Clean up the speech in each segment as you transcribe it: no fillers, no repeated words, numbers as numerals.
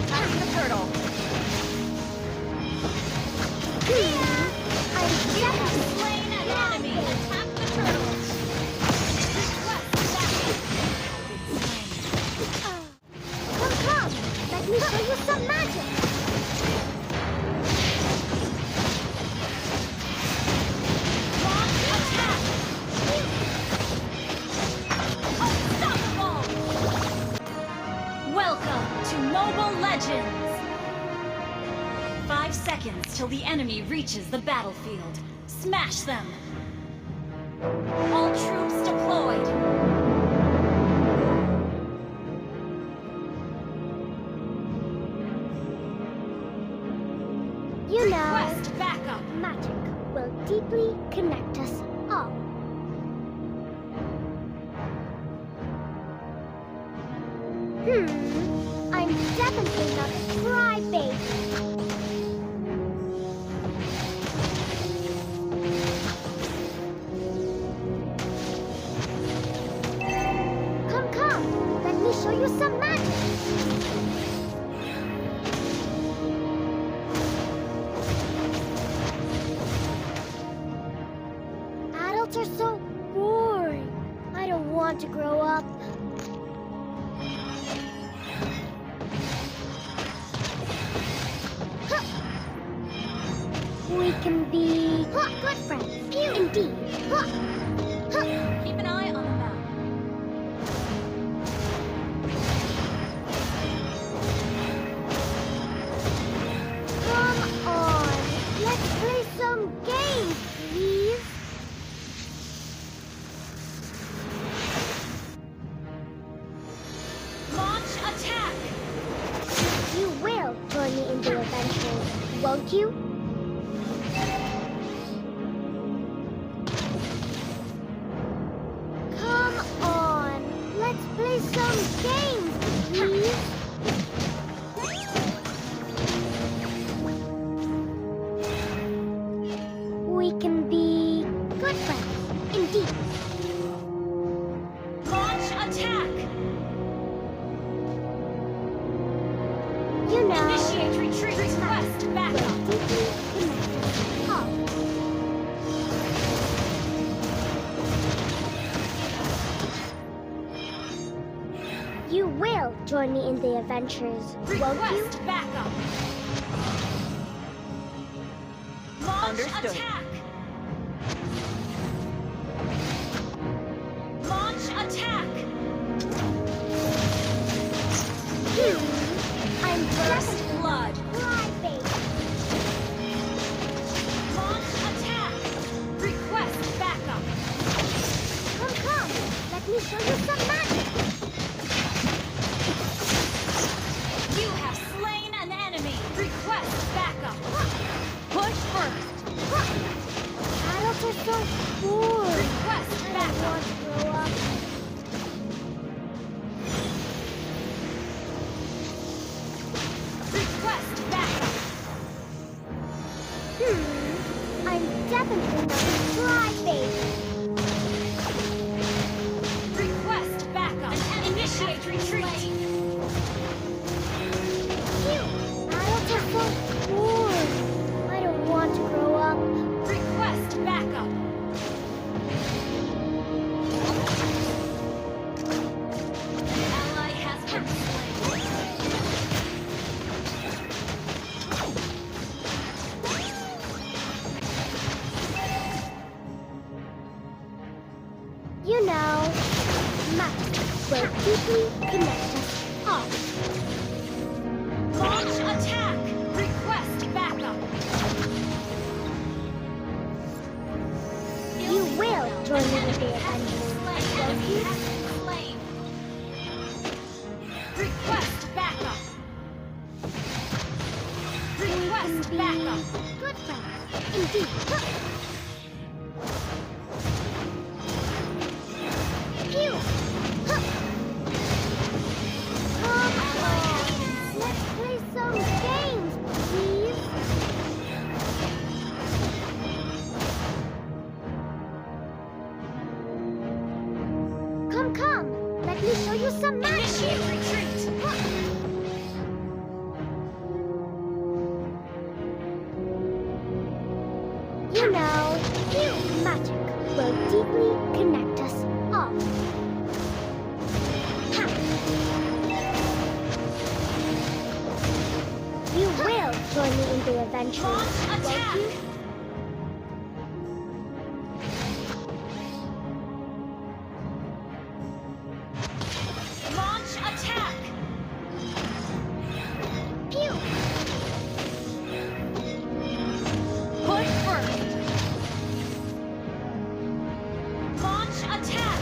Attack the turtle. I'm definitely Slain an enemy. Attack the turtle. Request backup. Come, let me show you some magic. Launch attack. Unstoppable. Welcome to Mobile Legends. 5 seconds till the enemy reaches the battlefield. Smash them. All troops deployed. You know, Request backup. magic will deeply connect us all. I'm definitely not a crybaby. Come, let me show you some magic. Adults are so boring. I don't want to grow up. We can be good friends. Indeed. Keep an eye on the map. Come on. Let's play some games, please. Launch attack. You will join me in the adventure, won't you? Come on. Let's play some games, please. We can be good friends, indeed. Launch attack. You know, Initiate retreat. Request backup. deeply connected all. You will join me in the adventures, won't you? Request backup. Launch Understood. attack. Launch attack. I'm First just blood. crybaby. Launch attack. Request backup. Come, let me show you some magic. You have slain an enemy. Request backup. Push first. Adults are so bored. Request I don't backup. want to grow up. Request backup. I'm definitely not a crybaby. Request backup. Initiate retreat. Adults are so bored. I don't want to grow up. Request backup. An ally has been slain. You know, magic will deeply connect us all. Launch attack. Request backup. You will join me in the adventure, won't you? Slain. Request backup. Request Be backup. good friends, indeed. Phew! Come on, let's play some games, please. Come, let me show you some magic. Initiate retreat. You know, magic will deeply connect us all. Ha! You will join me in the adventure, Launch won't attack! you? Launch attack! Pew! Push first! Launch attack!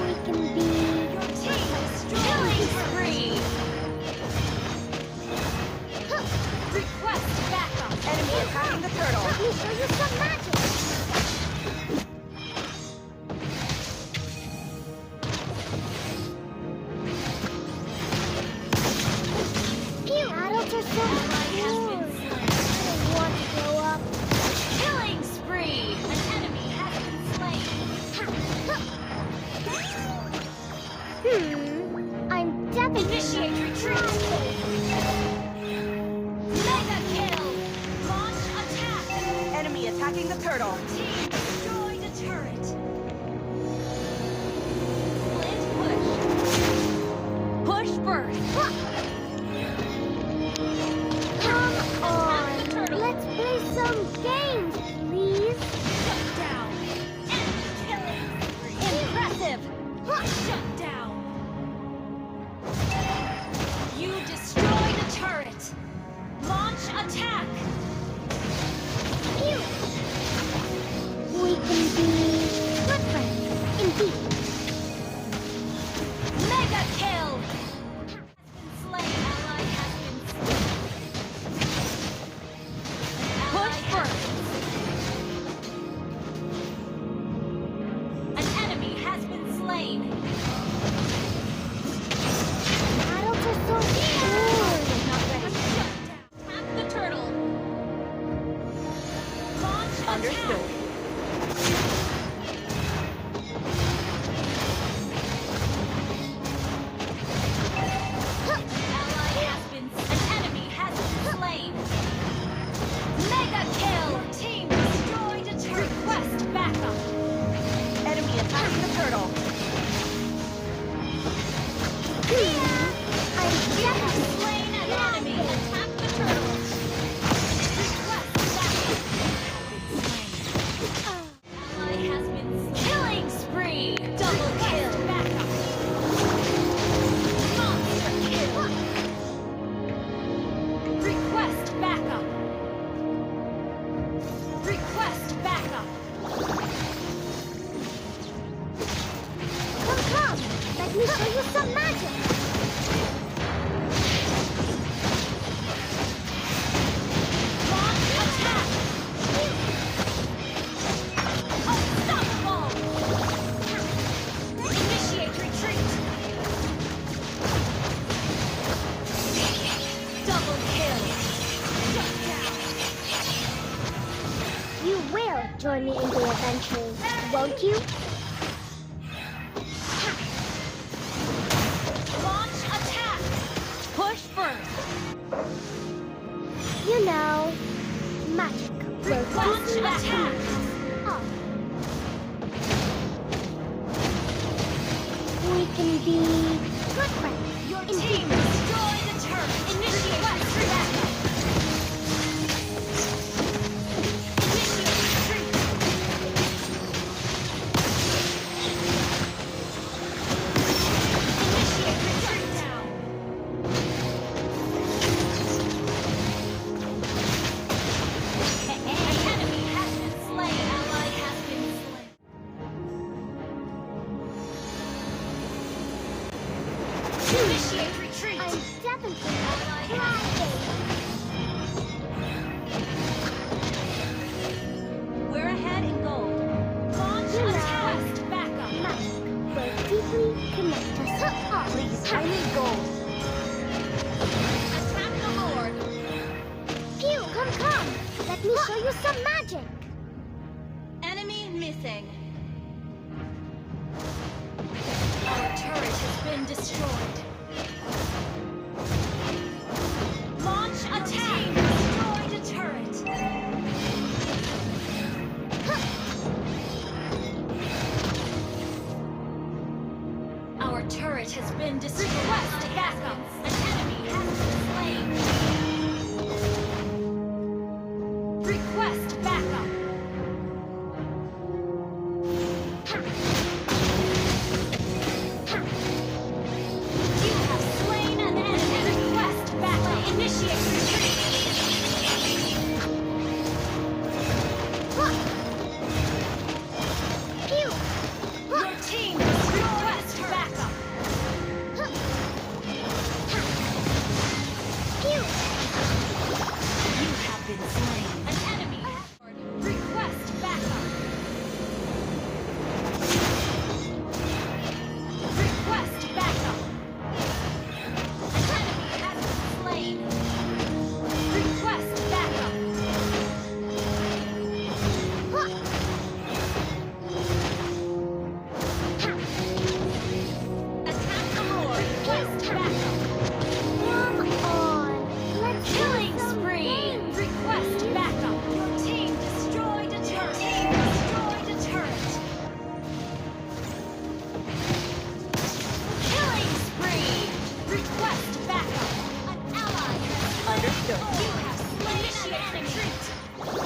We can be... Your team is killing spree! Request backup! Enemy attacking the turtle. Let me show you some magic! Pew! Adults are so Ally has cool. been slain. I don't want to grow up. Killing spree! An enemy has been slain. I'm definitely... Initiate retreat! Mega kill! Launch attack! Enemy attacking the turtle. Team destroy the turret! Flint push! Push first! Come on. the turtle. Let's play some games, please. Shut down! Enemy killing spree! Impressive! Shut down! You destroy the turret! Launch attack! Pew! We can be good friends, indeed. Mega kill! Has been slain. Ally has been slain. Push first! An enemy has been slain. Adults are so cool. Not ready. Shut down. Attack the turtle. Launch Understood. attack. Ally has been. An enemy has been slain. Mega kill. Team destroyed a turret. Request backup. Enemy attacking the turtle. I'm You have definitely... slain an enemy. Attack the turtle. Request backup. Ally has been killing spree. Double kill. Backup. Monster kill. Request backup. Request backup. Come. Let me show you some magic. Launch attack. Unstoppable. Initiate retreat. Double kill. Shut down. You will join me in the adventures, won't you? Launch attack. Push first. You know, magic will Launch deeply attack. connect us all. We can be good friends. Your indeed. team destroy the turret. Initiate backup. Initiate retreat. Initiate retreat down. An enemy has been slain. Ally has been slain. Initiate retreat. I'm definitely Ally has We're ahead in gold. Launch You know. attack. Backup. magic will deeply connect us all. Please, I need gold. Attack the Lord. Pew, come. Let me show you some magic. Enemy missing. Our turret has been destroyed. Launch attack. Destroy the turret. Initiate retreat. Pew! Your team request backup. Pew! You have been slain. An enemy has request backup. Request backup. An enemy has been slain. Request backup. Attack the Lord. Request backup. Come on! Let's Killing do some spree. things. Request backup. Your team destroyed a turret. Team destroyed a turret. Killing spree. Request backup. An ally has Understood. You have slain an enemy.